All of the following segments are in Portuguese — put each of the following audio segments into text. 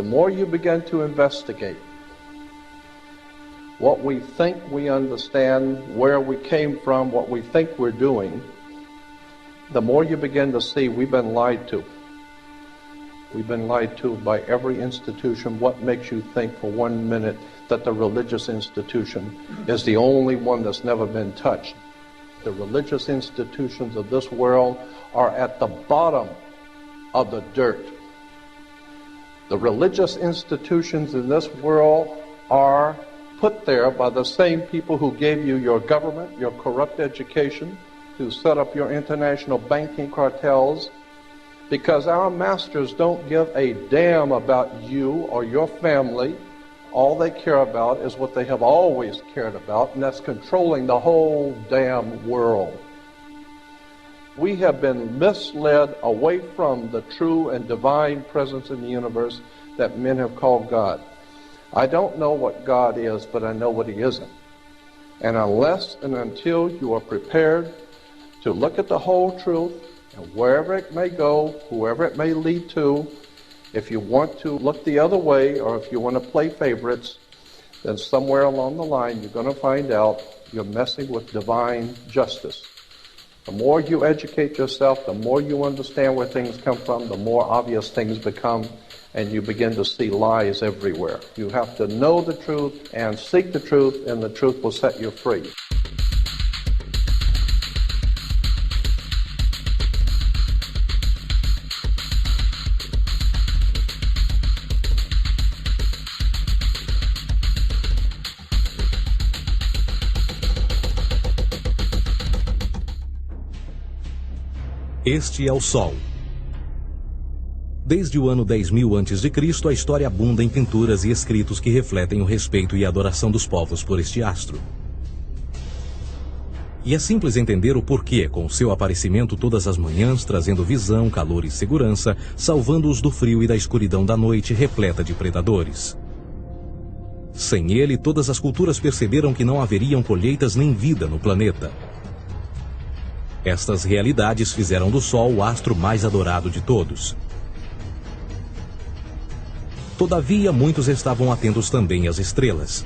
the more you begin to investigate what we think we understand, where we came from, what we think we're doing, the more you begin to see we've been lied to. We've been lied to by every institution. What makes you think for 1 minute that the religious institution is the only one that's never been touched? The religious institutions of this world are at the bottom of the dirt. The religious institutions in this world are put there by the same people who gave you your government, your corrupt education, who set up your international banking cartels, because our masters don't give a damn about you or your family. All they care about is what they have always cared about, and that's controlling the whole damn world. We have been misled away from the true and divine presence in the universe that men have called God. I don't know what God is, but I know what He isn't. And unless and until you are prepared to look at the whole truth, and wherever it may go, whoever it may lead to, if you want to look the other way, or if you want to play favorites, then somewhere along the line you're going to find out you're messing with divine justice. The more you educate yourself, the more you understand where things come from, the more obvious things become, and you begin to see lies everywhere. You have to know the truth and seek the truth, and the truth will set you free. Este é o Sol. Desde o ano 10.000 a.C., a história abunda em pinturas e escritos que refletem o respeito e a adoração dos povos por este astro. E é simples entender o porquê, com seu aparecimento todas as manhãs, trazendo visão, calor e segurança, salvando-os do frio e da escuridão da noite repleta de predadores. Sem ele, todas as culturas perceberam que não haveriam colheitas nem vida no planeta. Estas realidades fizeram do Sol o astro mais adorado de todos. Todavia, muitos estavam atentos também às estrelas.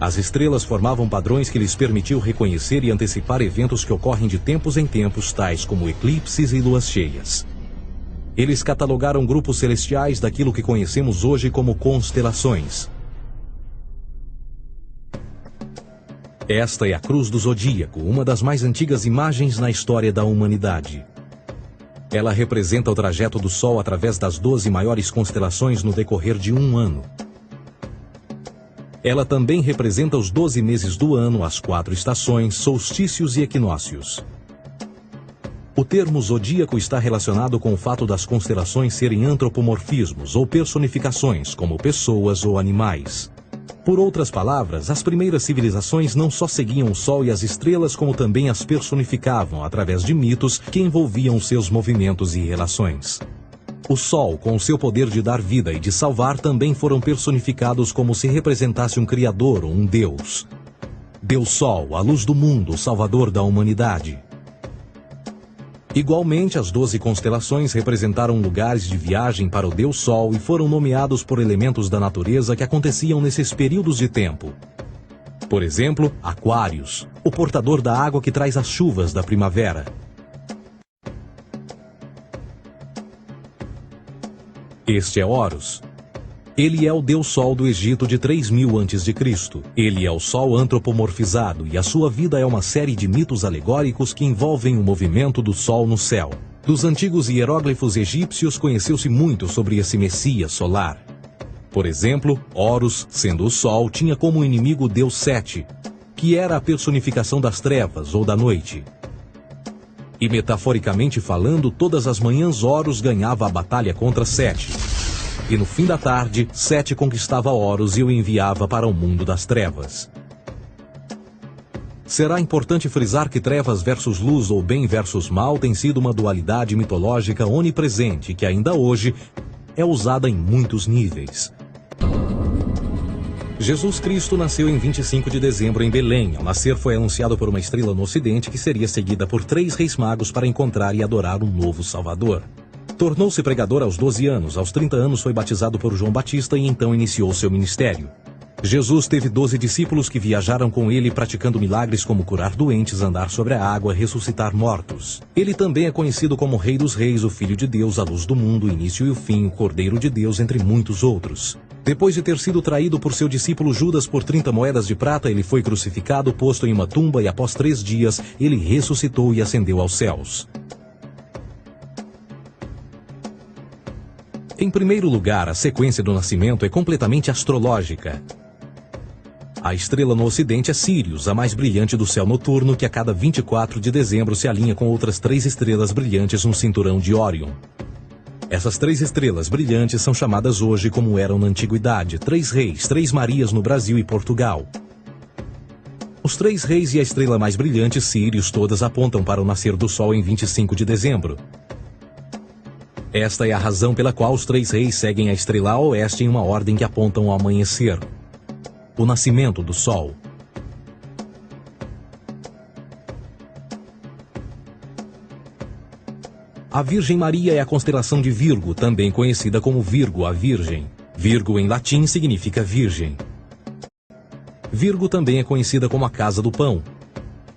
As estrelas formavam padrões que lhes permitiam reconhecer e antecipar eventos que ocorrem de tempos em tempos, tais como eclipses e luas cheias. Eles catalogaram grupos celestiais daquilo que conhecemos hoje como constelações. Esta é a Cruz do Zodíaco, uma das mais antigas imagens na história da humanidade. Ela representa o trajeto do Sol através das 12 maiores constelações no decorrer de um ano. Ela também representa os 12 meses do ano, as 4 estações, solstícios e equinócios. O termo zodíaco está relacionado com o fato das constelações serem antropomorfismos ou personificações, como pessoas ou animais. Por outras palavras, as primeiras civilizações não só seguiam o Sol e as estrelas, como também as personificavam através de mitos que envolviam seus movimentos e relações. O Sol, com o seu poder de dar vida e de salvar, também foram personificados como se representasse um Criador ou um Deus. Deus Sol, a luz do mundo, o Salvador da humanidade. Igualmente, as 12 constelações representaram lugares de viagem para o Deus Sol e foram nomeados por elementos da natureza que aconteciam nesses períodos de tempo. Por exemplo, Aquários, o portador da água que traz as chuvas da primavera. Este é Horus. Ele é o Deus Sol do Egito de 3.000 a.C. Ele é o Sol antropomorfizado e a sua vida é uma série de mitos alegóricos que envolvem o movimento do Sol no céu. Dos antigos hieróglifos egípcios conheceu-se muito sobre esse Messias solar. Por exemplo, Horus, sendo o Sol, tinha como inimigo o Deus Sete, que era a personificação das trevas ou da noite. E metaforicamente falando, todas as manhãs Horus ganhava a batalha contra Sete. E no fim da tarde, Sete conquistava Horus e o enviava para o mundo das trevas. Será importante frisar que trevas versus luz ou bem versus mal tem sido uma dualidade mitológica onipresente que ainda hoje é usada em muitos níveis. Jesus Cristo nasceu em 25 de dezembro em Belém. Ao nascer foi anunciado por uma estrela no ocidente que seria seguida por 3 reis magos para encontrar e adorar um novo Salvador. Tornou-se pregador aos 12 anos, aos 30 anos foi batizado por João Batista e então iniciou seu ministério. Jesus teve 12 discípulos que viajaram com ele praticando milagres como curar doentes, andar sobre a água, ressuscitar mortos. Ele também é conhecido como Rei dos Reis, o Filho de Deus, a luz do mundo, o início e o fim, o Cordeiro de Deus, entre muitos outros. Depois de ter sido traído por seu discípulo Judas por 30 moedas de prata, ele foi crucificado, posto em uma tumba e após 3 dias, ele ressuscitou e ascendeu aos céus. Em primeiro lugar, a sequência do nascimento é completamente astrológica. A estrela no ocidente é Sírius, a mais brilhante do céu noturno, que a cada 24 de dezembro se alinha com outras 3 estrelas brilhantes no cinturão de Órion. Essas 3 estrelas brilhantes são chamadas hoje, como eram na antiguidade, 3 reis, 3 Marias no Brasil e Portugal. Os 3 reis e a estrela mais brilhante, Sírius, todas apontam para o nascer do sol em 25 de dezembro. Esta é a razão pela qual os 3 reis seguem a estrela a oeste em uma ordem que apontam ao amanhecer. O nascimento do sol. A Virgem Maria é a constelação de Virgo, também conhecida como Virgo, a Virgem. Virgo em latim significa virgem. Virgo também é conhecida como a casa do pão.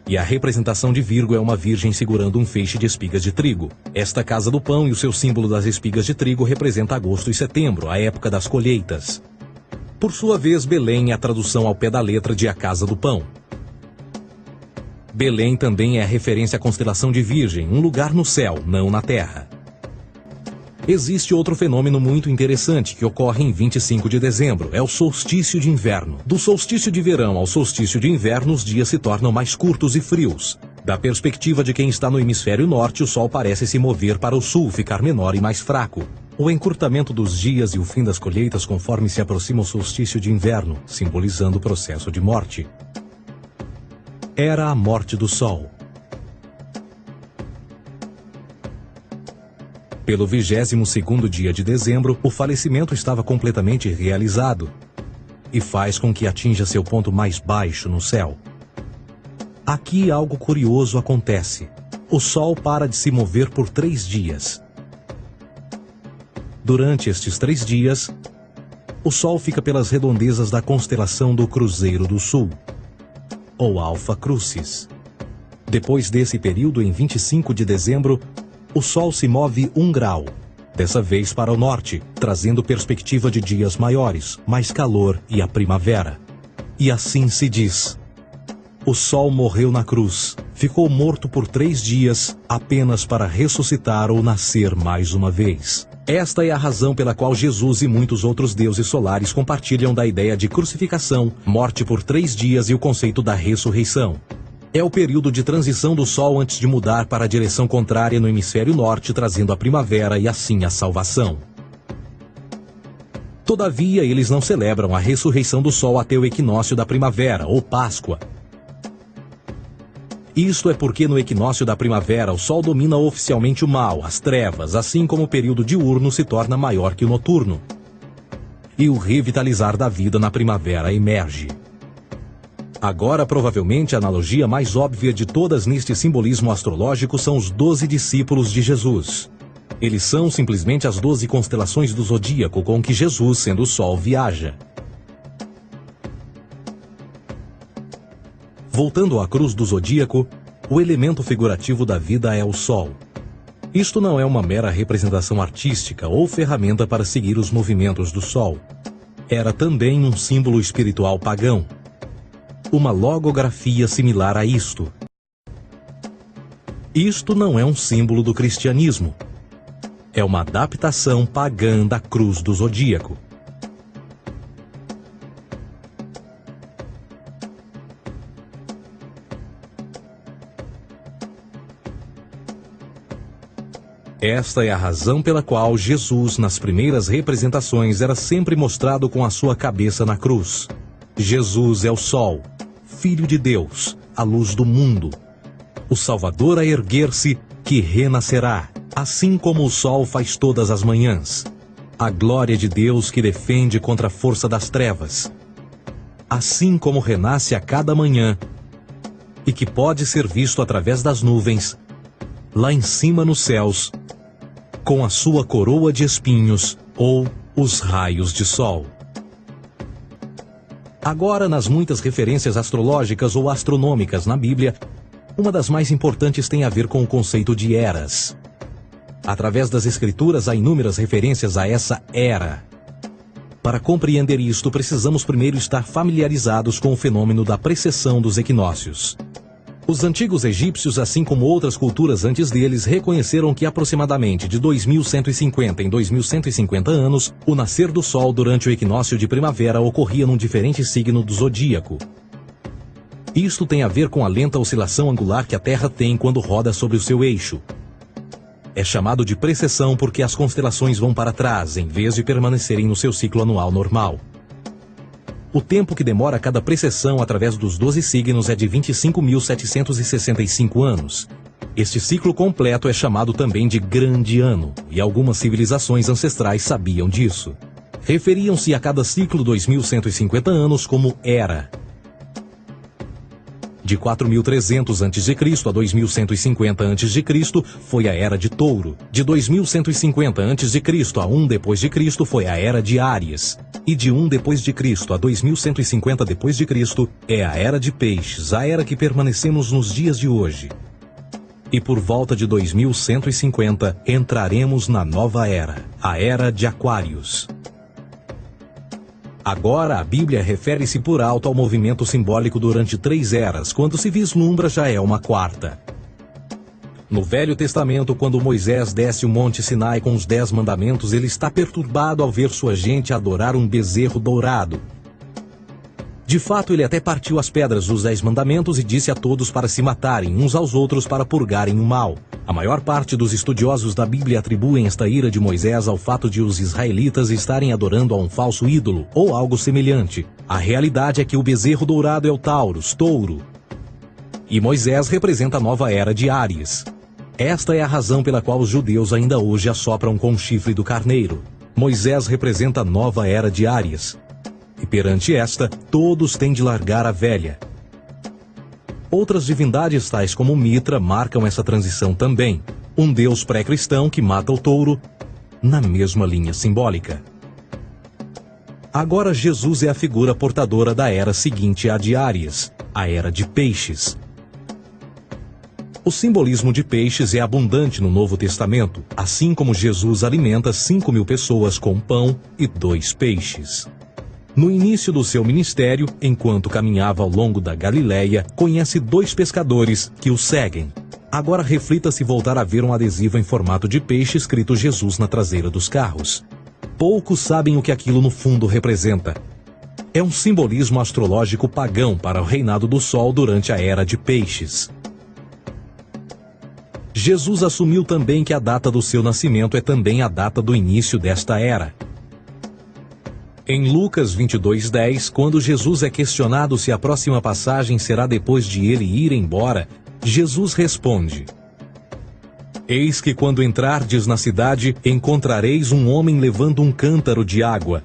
E a representação de Virgo é uma virgem segurando um feixe de espigas de trigo. Esta casa do pão e o seu símbolo das espigas de trigo representa agosto e setembro, a época das colheitas. Por sua vez, Belém é a tradução ao pé da letra de a casa do pão. Belém também é a referência à constelação de Virgem, um lugar no céu, não na terra. Existe outro fenômeno muito interessante que ocorre em 25 de dezembro, é o solstício de inverno. Do solstício de verão ao solstício de inverno, os dias se tornam mais curtos e frios. Da perspectiva de quem está no hemisfério norte, o sol parece se mover para o sul, ficar menor e mais fraco. O encurtamento dos dias e o fim das colheitas conforme se aproxima o solstício de inverno, simbolizando o processo de morte. Era a morte do sol. Pelo 22º dia de dezembro, o falecimento estava completamente realizado e faz com que atinja seu ponto mais baixo no céu. Aqui algo curioso acontece. O sol para de se mover por 3 dias. Durante estes 3 dias, o Sol fica pelas redondezas da constelação do Cruzeiro do Sul, ou Alfa Crucis. Depois desse período, em 25 de dezembro, o Sol se move 1 grau, dessa vez para o norte, trazendo perspectiva de dias maiores, mais calor e a primavera. E assim se diz: o Sol morreu na cruz, ficou morto por 3 dias, apenas para ressuscitar ou nascer mais uma vez. Esta é a razão pela qual Jesus e muitos outros deuses solares compartilham da ideia de crucificação, morte por 3 dias e o conceito da ressurreição. É o período de transição do Sol antes de mudar para a direção contrária no hemisfério norte, trazendo a primavera e assim a salvação. Todavia, eles não celebram a ressurreição do Sol até o equinócio da primavera, ou Páscoa. Isto é porque no equinócio da primavera o Sol domina oficialmente o mal, as trevas, assim como o período diurno se torna maior que o noturno. E o revitalizar da vida na primavera emerge. Agora, provavelmente, a analogia mais óbvia de todas neste simbolismo astrológico são os 12 discípulos de Jesus. Eles são simplesmente as 12 constelações do zodíaco com que Jesus, sendo o Sol, viaja. Voltando à cruz do zodíaco, o elemento figurativo da vida é o Sol. Isto não é uma mera representação artística ou ferramenta para seguir os movimentos do Sol. Era também um símbolo espiritual pagão. Uma logografia similar a isto. Isto não é um símbolo do cristianismo. É uma adaptação pagã da cruz do zodíaco. Esta é a razão pela qual Jesus, nas primeiras representações, era sempre mostrado com a sua cabeça na cruz. Jesus é o Sol, Filho de Deus, a luz do mundo. O Salvador a erguer-se, que renascerá, assim como o Sol faz todas as manhãs. A glória de Deus que defende contra a força das trevas. Assim como renasce a cada manhã, e que pode ser visto através das nuvens, lá em cima nos céus, com a sua coroa de espinhos ou os raios de sol. Agora, nas muitas referências astrológicas ou astronômicas na Bíblia, uma das mais importantes tem a ver com o conceito de eras. Através das Escrituras há inúmeras referências a essa era. Para compreender isto, precisamos primeiro estar familiarizados com o fenômeno da precessão dos equinócios. Os antigos egípcios, assim como outras culturas antes deles, reconheceram que aproximadamente de 2150 em 2150 anos, o nascer do Sol durante o equinócio de primavera ocorria num diferente signo do zodíaco. Isto tem a ver com a lenta oscilação angular que a Terra tem quando roda sobre o seu eixo. É chamado de precessão porque as constelações vão para trás, em vez de permanecerem no seu ciclo anual normal. O tempo que demora cada precessão através dos 12 signos é de 25.765 anos. Este ciclo completo é chamado também de Grande Ano, e algumas civilizações ancestrais sabiam disso. Referiam-se a cada ciclo 2.150 anos como Era. De 4.300 a.C. a 2.150 a.C. foi a Era de Touro. De 2.150 a.C. a 1 d.C. foi a Era de Áries. E de 1 d.C. a 2.150 d.C. é a Era de Peixes, a era que permanecemos nos dias de hoje. E por volta de 2150 entraremos na nova era, a Era de Aquários. Agora, a Bíblia refere-se por alto ao movimento simbólico durante 3 eras, quando se vislumbra já é uma quarta. No Velho Testamento, quando Moisés desce o Monte Sinai com os 10 mandamentos, ele está perturbado ao ver sua gente adorar um bezerro dourado. De fato, ele até partiu as pedras dos 10 mandamentos e disse a todos para se matarem uns aos outros para purgarem o mal. A maior parte dos estudiosos da Bíblia atribuem esta ira de Moisés ao fato de os israelitas estarem adorando a um falso ídolo, ou algo semelhante. A realidade é que o bezerro dourado é o Taurus, touro. E Moisés representa a nova era de Áries. Esta é a razão pela qual os judeus ainda hoje assopram com o chifre do carneiro. Moisés representa a nova era de Áries. E perante esta, todos têm de largar a velha. Outras divindades, tais como Mitra, marcam essa transição também. Um deus pré-cristão que mata o touro, na mesma linha simbólica. Agora Jesus é a figura portadora da era seguinte à de Áries, a Era de Peixes. O simbolismo de peixes é abundante no Novo Testamento, assim como Jesus alimenta 5.000 pessoas com pão e 2 peixes. No início do seu ministério, enquanto caminhava ao longo da Galileia, conhece 2 pescadores que o seguem. Agora reflita se voltar a ver um adesivo em formato de peixe escrito Jesus na traseira dos carros. Poucos sabem o que aquilo no fundo representa. É um simbolismo astrológico pagão para o reinado do Sol durante a Era de Peixes. Jesus assumiu também que a data do seu nascimento é também a data do início desta era. Em Lucas 22:10, quando Jesus é questionado se a próxima passagem será depois de ele ir embora, Jesus responde: Eis que quando entrardes na cidade, encontrareis um homem levando um cântaro de água.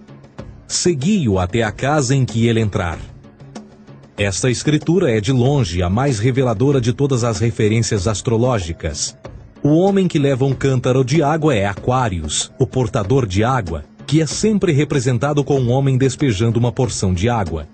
Segui-o até a casa em que ele entrar. Esta escritura é de longe a mais reveladora de todas as referências astrológicas. O homem que leva um cântaro de água é Aquários, o portador de água, que é sempre representado com um homem despejando uma porção de água.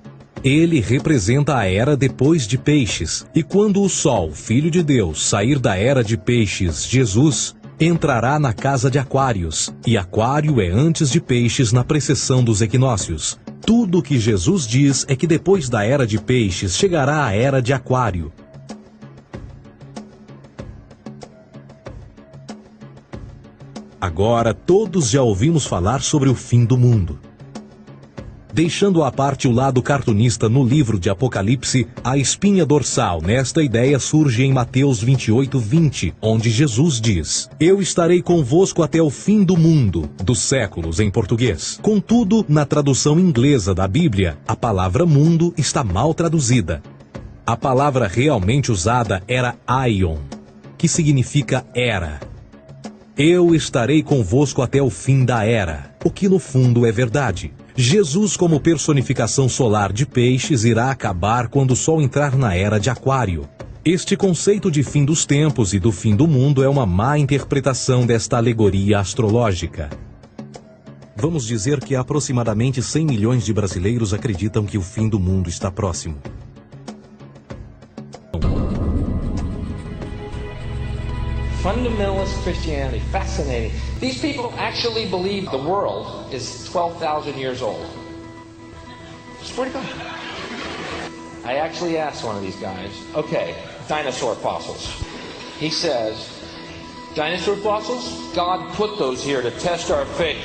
Ele representa a era depois de Peixes, e quando o Sol, Filho de Deus, sair da era de Peixes, Jesus, entrará na casa de Aquários, e Aquário é antes de Peixes na precessão dos equinócios. Tudo o que Jesus diz é que depois da era de Peixes chegará a era de Aquário. Agora todos já ouvimos falar sobre o fim do mundo. Deixando à parte o lado cartunista no livro de Apocalipse, a espinha dorsal nesta ideia surge em Mateus 28:20, onde Jesus diz: Eu estarei convosco até o fim do mundo, dos séculos em português. Contudo, na tradução inglesa da Bíblia, a palavra mundo está mal traduzida. A palavra realmente usada era aion, que significa era. Eu estarei convosco até o fim da era, o que no fundo é verdade. Jesus, como personificação solar de Peixes, irá acabar quando o Sol entrar na era de Aquário. Este conceito de fim dos tempos e do fim do mundo é uma má interpretação desta alegoria astrológica. Vamos dizer que aproximadamente 100 milhões de brasileiros acreditam que o fim do mundo está próximo. Fundamentalist Christianity, fascinating. These people actually believe the world is 12,000 years old. Swear to God. I actually asked one of these guys, okay, dinosaur fossils. He says, dinosaur fossils? God put those here to test our faith.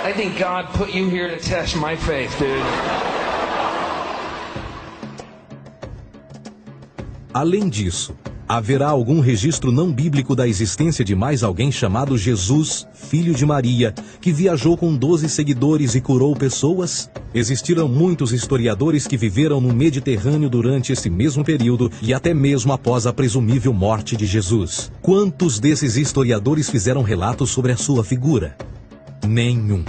I think God put you here to test my faith, dude. Além disso, haverá algum registro não bíblico da existência de mais alguém chamado Jesus, filho de Maria, que viajou com 12 seguidores e curou pessoas? Existiram muitos historiadores que viveram no Mediterrâneo durante esse mesmo período e até mesmo após a presumível morte de Jesus. Quantos desses historiadores fizeram relatos sobre a sua figura? Nenhum.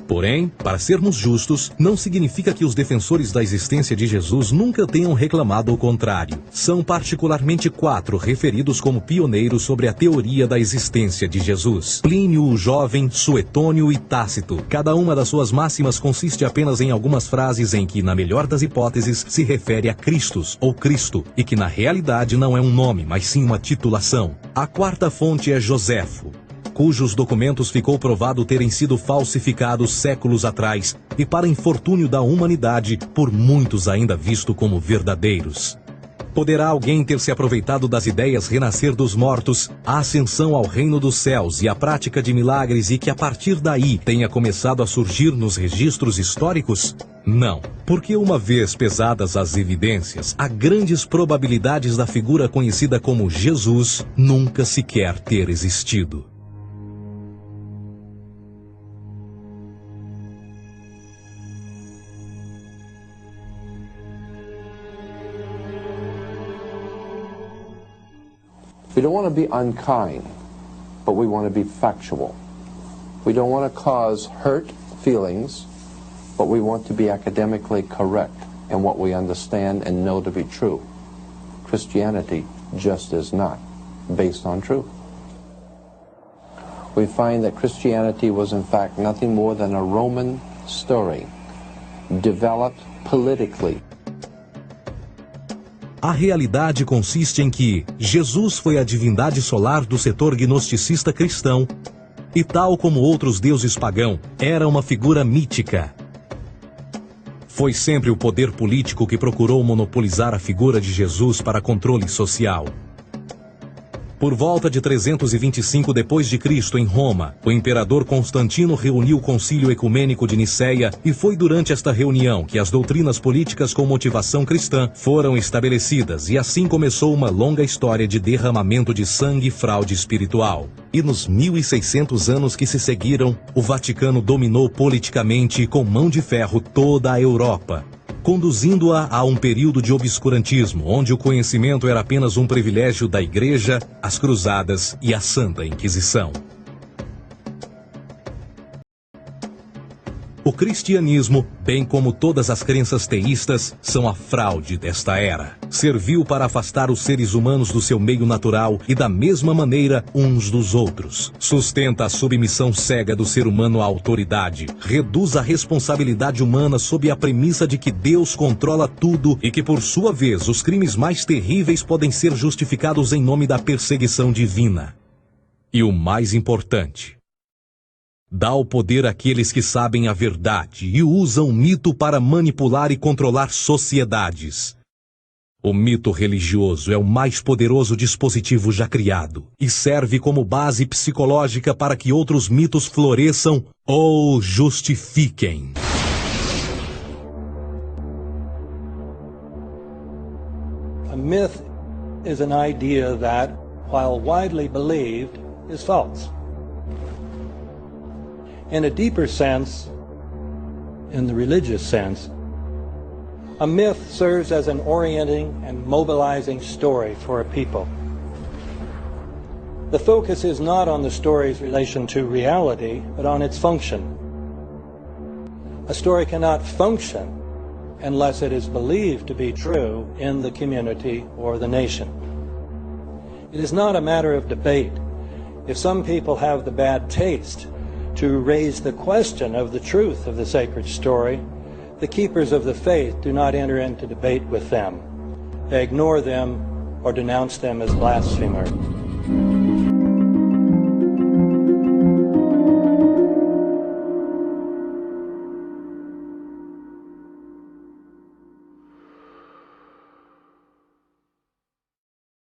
Porém, para sermos justos, não significa que os defensores da existência de Jesus nunca tenham reclamado o contrário. São particularmente 4 referidos como pioneiros sobre a teoria da existência de Jesus: Plínio o Jovem, Suetônio e Tácito. Cada uma das suas máximas consiste apenas em algumas frases em que, na melhor das hipóteses, se refere a Christus ou Cristo, e que na realidade não é um nome, mas sim uma titulação. A 4ª fonte é Joséfo, cujos documentos ficou provado terem sido falsificados séculos atrás e, para infortúnio da humanidade, por muitos ainda visto como verdadeiros. Poderá alguém ter se aproveitado das ideias renascer dos mortos, a ascensão ao reino dos céus e a prática de milagres e que a partir daí tenha começado a surgir nos registros históricos? Não, porque uma vez pesadas as evidências, há grandes probabilidades da figura conhecida como Jesus nunca sequer ter existido. We don't want to be unkind, but we want to be factual. We don't want to cause hurt feelings, but we want to be academically correct in what we understand and know to be true. Christianity just is not based on truth. We find that Christianity was in fact nothing more than a Roman story, developed politically. A realidade consiste em que Jesus foi a divindade solar do setor gnosticista cristão e, tal como outros deuses pagãos, era uma figura mítica. Foi sempre o poder político que procurou monopolizar a figura de Jesus para controle social. Por volta de 325 d.C., em Roma, o imperador Constantino reuniu o Concílio Ecumênico de Niceia e foi durante esta reunião que as doutrinas políticas com motivação cristã foram estabelecidas e assim começou uma longa história de derramamento de sangue e fraude espiritual. E nos 1600 anos que se seguiram, o Vaticano dominou politicamente e com mão de ferro toda a Europa, conduzindo-a a um período de obscurantismo, onde o conhecimento era apenas um privilégio da Igreja, as Cruzadas e a Santa Inquisição. O cristianismo, bem como todas as crenças teístas, são a fraude desta era. Serviu para afastar os seres humanos do seu meio natural e da mesma maneira uns dos outros. Sustenta a submissão cega do ser humano à autoridade. Reduz a responsabilidade humana sob a premissa de que Deus controla tudo e que, por sua vez, os crimes mais terríveis podem ser justificados em nome da perseguição divina. E o mais importante, dá o poder àqueles que sabem a verdade e usam o mito para manipular e controlar sociedades. O mito religioso é o mais poderoso dispositivo já criado e serve como base psicológica para que outros mitos floresçam ou justifiquem. A myth is an idea that, while widely believed, is false. In a deeper sense, in the religious sense, a myth serves as an orienting and mobilizing story for a people. The focus is not on the story's relation to reality, but on its function. A story cannot function unless it is believed to be true in the community or the nation. It is not a matter of debate. If some people have the bad taste to raise the question of the truth of the sacred story, the keepers of the faith do not enter into debate with them. They ignore them or denounce them as blasphemers.